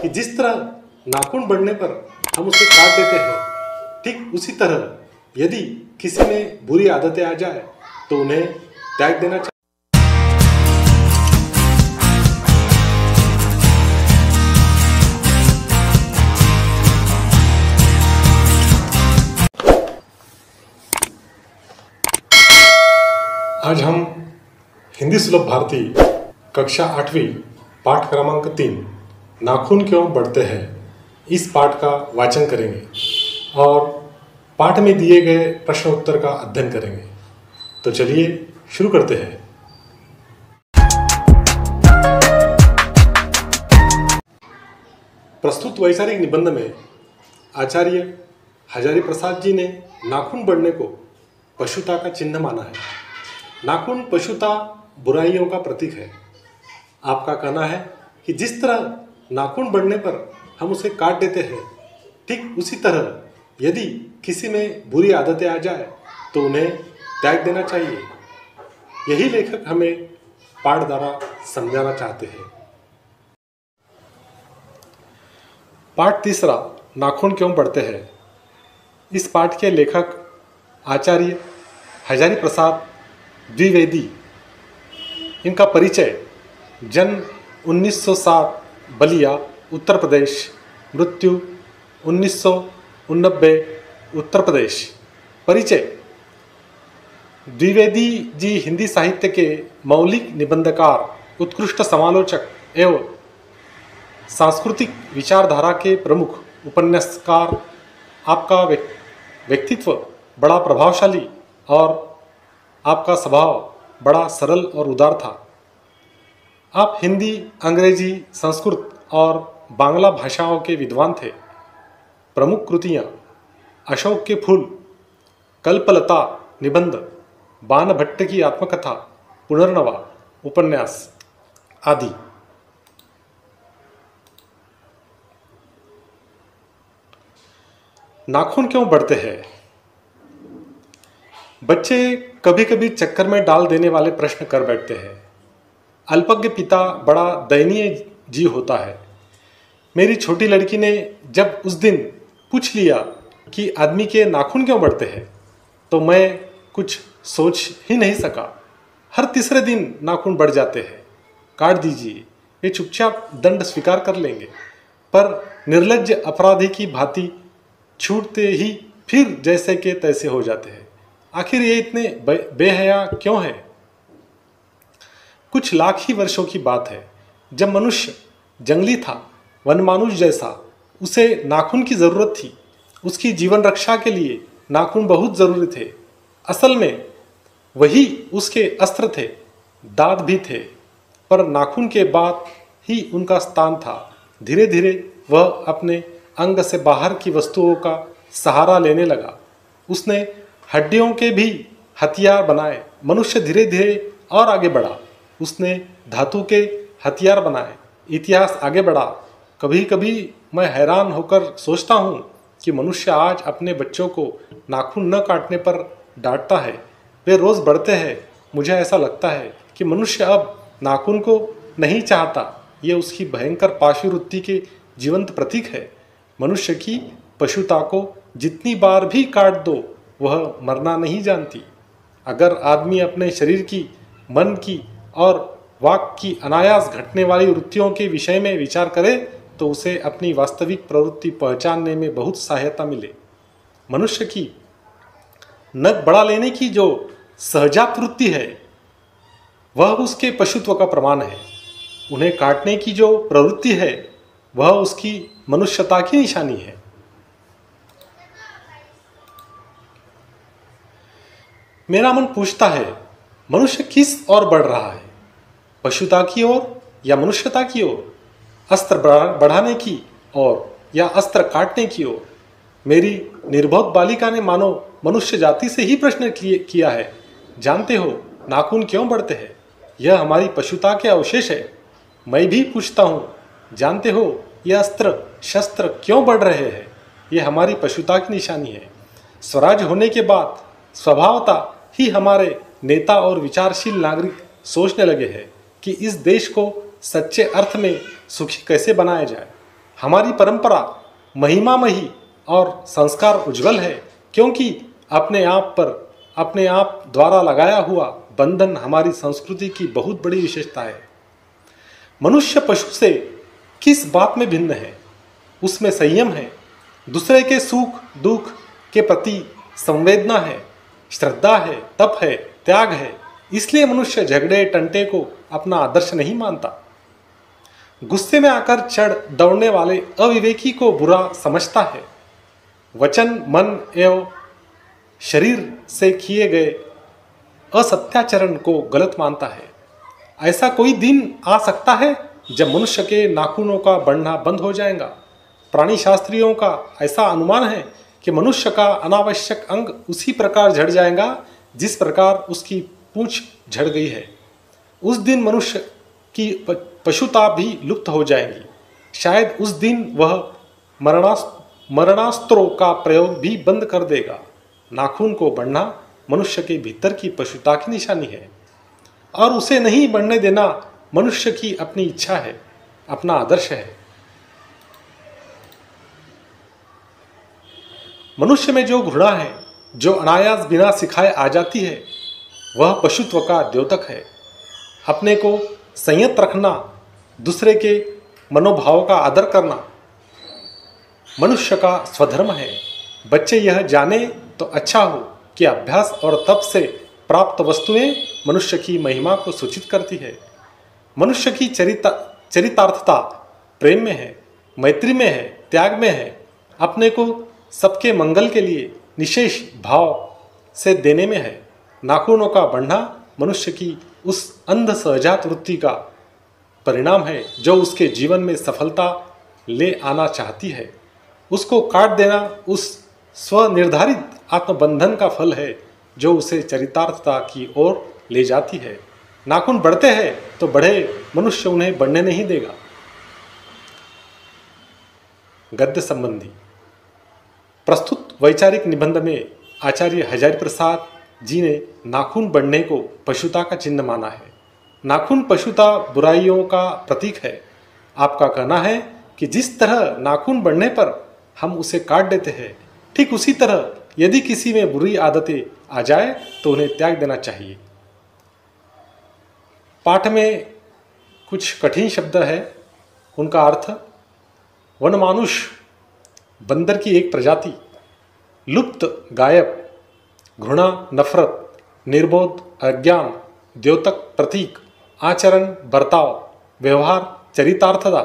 कि जिस तरह नाखून बढ़ने पर हम उसे काट देते हैं, ठीक उसी तरह यदि किसी में बुरी आदतें आ जाए तो उन्हें त्याग देना चाहिए। आज हम हिंदी सुलभ भारती कक्षा 8वीं पाठ क्रमांक 3 नाखून क्यों बढ़ते हैं, इस पाठ का वाचन करेंगे और पाठ में दिए गए प्रश्न उत्तर का अध्ययन करेंगे। तो चलिए शुरू करते हैं। प्रस्तुत वैचारिक निबंध में आचार्य हजारी प्रसाद जी ने नाखून बढ़ने को पशुता का चिन्ह माना है। नाखून पशुता बुराइयों का प्रतीक है। आपका कहना है कि जिस तरह नाखून बढ़ने पर हम उसे काट देते हैं, ठीक उसी तरह यदि किसी में बुरी आदतें आ जाए तो उन्हें त्याग देना चाहिए। यही लेखक हमें पाठ द्वारा समझाना चाहते हैं। पाठ तीसरा, नाखून क्यों बढ़ते हैं। इस पाठ के लेखक आचार्य हजारी प्रसाद द्विवेदी। इनका परिचय जन्म 1907 बलिया उत्तर प्रदेश, मृत्यु 1989 उत्तर प्रदेश। परिचय। द्विवेदी जी हिंदी साहित्य के मौलिक निबंधकार, उत्कृष्ट समालोचक एवं सांस्कृतिक विचारधारा के प्रमुख उपन्यासकार। आपका व्यक्तित्व बड़ा प्रभावशाली और आपका स्वभाव बड़ा सरल और उदार था। आप हिंदी, अंग्रेजी, संस्कृत और बांग्ला भाषाओं के विद्वान थे। प्रमुख कृतियाँ अशोक के फूल, कल्पलता निबंध, बाणभट्ट की आत्मकथा, पुनर्नवा उपन्यास आदि। नाखून क्यों बढ़ते हैं। बच्चे कभी कभी चक्कर में डाल देने वाले प्रश्न कर बैठते हैं। अल्पज्ञ पिता बड़ा दयनीय जीव होता है। मेरी छोटी लड़की ने जब उस दिन पूछ लिया कि आदमी के नाखून क्यों बढ़ते हैं, तो मैं कुछ सोच ही नहीं सका। हर तीसरे दिन नाखून बढ़ जाते हैं। काट दीजिए, वे चुपचाप दंड स्वीकार कर लेंगे, पर निर्लज्ज अपराधी की भांति छूटते ही फिर जैसे के तैसे हो जाते हैं। आखिर ये इतने बेहया क्यों है। कुछ लाख ही वर्षों की बात है, जब मनुष्य जंगली था, वनमानुष जैसा, उसे नाखून की जरूरत थी। उसकी जीवन रक्षा के लिए नाखून बहुत जरूरी थे। असल में वही उसके अस्त्र थे, दांत भी थे, पर नाखून के बाद ही उनका स्थान था। धीरे धीरे वह अपने अंग से बाहर की वस्तुओं का सहारा लेने लगा। उसने हड्डियों के भी हथियार बनाए। मनुष्य धीरे धीरे और आगे बढ़ा। उसने धातु के हथियार बनाए। इतिहास आगे बढ़ा। कभी कभी मैं हैरान होकर सोचता हूँ कि मनुष्य आज अपने बच्चों को नाखून न काटने पर डांटता है। वे रोज़ बढ़ते हैं। मुझे ऐसा लगता है कि मनुष्य अब नाखून को नहीं चाहता। ये उसकी भयंकर पाशुवृत्ति के जीवंत प्रतीक है। मनुष्य की पशुता को जितनी बार भी काट दो, वह मरना नहीं जानती। अगर आदमी अपने शरीर की, मन की और वाक की अनायास घटने वाली वृत्तियों के विषय में विचार करे तो उसे अपनी वास्तविक प्रवृत्ति पहचानने में बहुत सहायता मिले। मनुष्य की नख बढ़ा लेने की जो सहजात वृत्ति है, वह उसके पशुत्व का प्रमाण है। उन्हें काटने की जो प्रवृत्ति है, वह उसकी मनुष्यता की निशानी है। मेरा मन पूछता है, मनुष्य किस ओर बढ़ रहा है, पशुता की ओर या मनुष्यता की ओर, अस्त्र बढ़ाने की ओर या अस्त्र काटने की ओर। मेरी निर्बोध बालिका ने मानो मनुष्य जाति से ही प्रश्न किया है, जानते हो नाखून क्यों बढ़ते हैं, यह हमारी पशुता के अवशेष है। मैं भी पूछता हूँ, जानते हो यह अस्त्र शस्त्र क्यों बढ़ रहे हैं, यह हमारी पशुता की निशानी है। स्वराज होने के बाद स्वभावतः ही हमारे नेता और विचारशील नागरिक सोचने लगे हैं कि इस देश को सच्चे अर्थ में सुखी कैसे बनाया जाए। हमारी परंपरा महिमामयी और संस्कार उज्जवल है, क्योंकि अपने आप द्वारा लगाया हुआ बंधन हमारी संस्कृति की बहुत बड़ी विशेषता है। मनुष्य पशु से किस बात में भिन्न है? उसमें संयम है, दूसरे के सुख दुख के प्रति संवेदना है, श्रद्धा है, तप है, त्याग है। इसलिए मनुष्य झगड़े टंटे को अपना आदर्श नहीं मानता। गुस्से में आकर चढ़ दौड़ने वाले अविवेकी को बुरा समझता है। वचन, मन एवं शरीर से किए गए असत्याचरण को गलत मानता है। ऐसा कोई दिन आ सकता है जब मनुष्य के नाखूनों का बढ़ना बंद हो जाएगा। प्राणी शास्त्रियों का ऐसा अनुमान है कि मनुष्य का अनावश्यक अंग उसी प्रकार झड़ जाएगा जिस प्रकार उसकी पूंछ झड़ गई है। उस दिन मनुष्य की पशुता भी लुप्त हो जाएगी। शायद उस दिन वह मरणास्त्रों का प्रयोग भी बंद कर देगा। नाखून को बढ़ना मनुष्य के भीतर की पशुता की निशानी है, और उसे नहीं बढ़ने देना मनुष्य की अपनी इच्छा है, अपना आदर्श है। मनुष्य में जो घृणा है, जो अनायास बिना सिखाए आ जाती है, वह पशुत्व का द्योतक है। अपने को संयत रखना, दूसरे के मनोभाव का आदर करना मनुष्य का स्वधर्म है। बच्चे यह जाने तो अच्छा हो कि अभ्यास और तप से प्राप्त वस्तुएं मनुष्य की महिमा को सूचित करती है। मनुष्य की चरितार्थता प्रेम में है, मैत्री में है, त्याग में है, अपने को सबके मंगल के लिए निशेष भाव से देने में है। नाखूनों का बढ़ना मनुष्य की उस अंध सहजात वृत्ति का परिणाम है जो उसके जीवन में सफलता ले आना चाहती है। उसको काट देना उस स्वनिर्धारित आत्मबंधन का फल है जो उसे चरितार्थता की ओर ले जाती है। नाखून बढ़ते हैं तो बढ़े, मनुष्य उन्हें बढ़ने नहीं देगा। गद्य संबंधी प्रस्तुत वैचारिक निबंध में आचार्य हजारी प्रसाद जी ने नाखून बढ़ने को पशुता का चिन्ह माना है। नाखून पशुता बुराइयों का प्रतीक है। आपका कहना है कि जिस तरह नाखून बढ़ने पर हम उसे काट देते हैं, ठीक उसी तरह यदि किसी में बुरी आदतें आ जाए तो उन्हें त्याग देना चाहिए। पाठ में कुछ कठिन शब्द है, उनका अर्थ। वनमानुष बंदर की एक प्रजाति, लुप्त गायब, घृणा नफरत, निर्बोध अज्ञान, द्योतक प्रतीक, आचरण बर्ताव, व्यवहार चरितार्थता,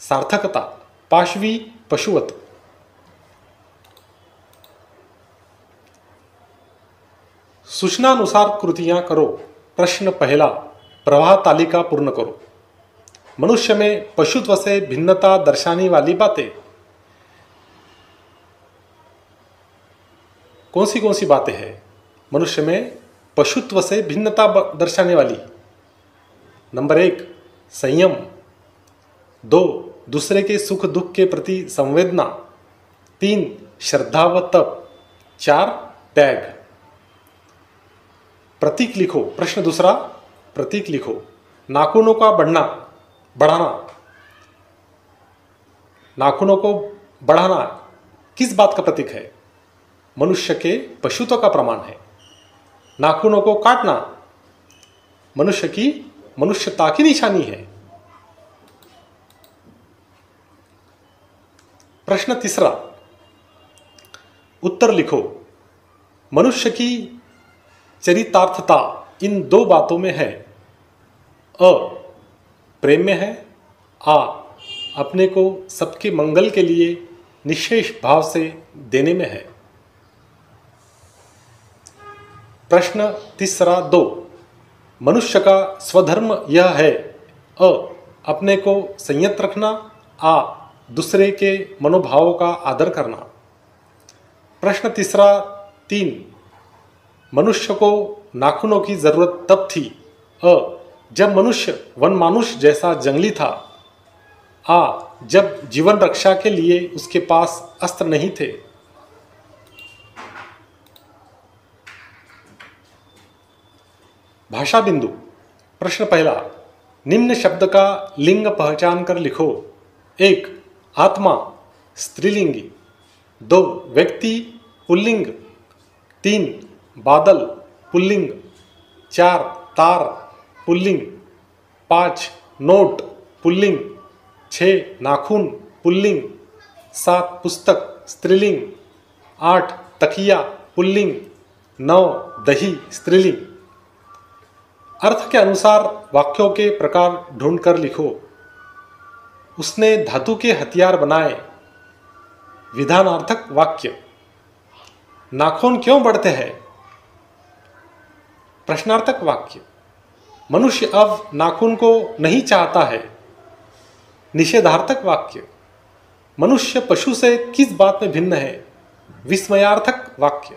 सार्थकता, पाशवी पशुवत। सूचनानुसार कृतियां करो। प्रश्न पहला, प्रवाह तालिका पूर्ण करो। मनुष्य में पशुत्व से भिन्नता दर्शाने वाली बातें कौन सी बातें हैं? मनुष्य में पशुत्व से भिन्नता दर्शाने वाली, नंबर 1 संयम, 2 दूसरे के सुख दुख के प्रति संवेदना, 3 श्रद्धा व तप, 4 त्याग। प्रतीक लिखो। प्रश्न दूसरा, प्रतीक लिखो। नाखूनों का बढ़ाना, नाखूनों को बढ़ाना किस बात का प्रतीक है? मनुष्य के पशुत्व का प्रमाण है। नाखूनों को काटना मनुष्य की मनुष्यता की निशानी है। प्रश्न तीसरा, उत्तर लिखो। मनुष्य की चरितार्थता इन 2 बातों में है। अ प्रेम में है, आ अपने को सबके मंगल के लिए निशेष भाव से देने में है। प्रश्न तीसरा 2, मनुष्य का स्वधर्म यह है। अ अपने को संयत रखना, आ दूसरे के मनोभावों का आदर करना। प्रश्न तीसरा 3, मनुष्य को नाखूनों की जरूरत तब थी। अ जब मनुष्य वनमानुष जैसा जंगली था। आ जब जीवन रक्षा के लिए उसके पास अस्त्र नहीं थे। भाषा बिंदु। प्रश्न पहला, निम्न शब्द का लिंग पहचान कर लिखो। 1. आत्मा स्त्रीलिंगी, 2. व्यक्ति पुल्लिंग, 3. बादल पुल्लिंग, 4. तार पुल्लिंग, 5. Note pulling, 6. नाखून पुल्लिंग, 7. पुस्तक स्त्रीलिंग, 8. तकिया पुल्लिंग, 9. दही स्त्रीलिंग। अर्थ के अनुसार वाक्यों के प्रकार ढूंढकर लिखो। उसने धातु के हथियार बनाए। विधानार्थक वाक्य। नाखून क्यों बढ़ते हैं? प्रश्नार्थक वाक्य। मनुष्य अब नाखून को नहीं चाहता है। निषेधार्थक वाक्य। मनुष्य पशु से किस बात में भिन्न है? विस्मयार्थक वाक्य।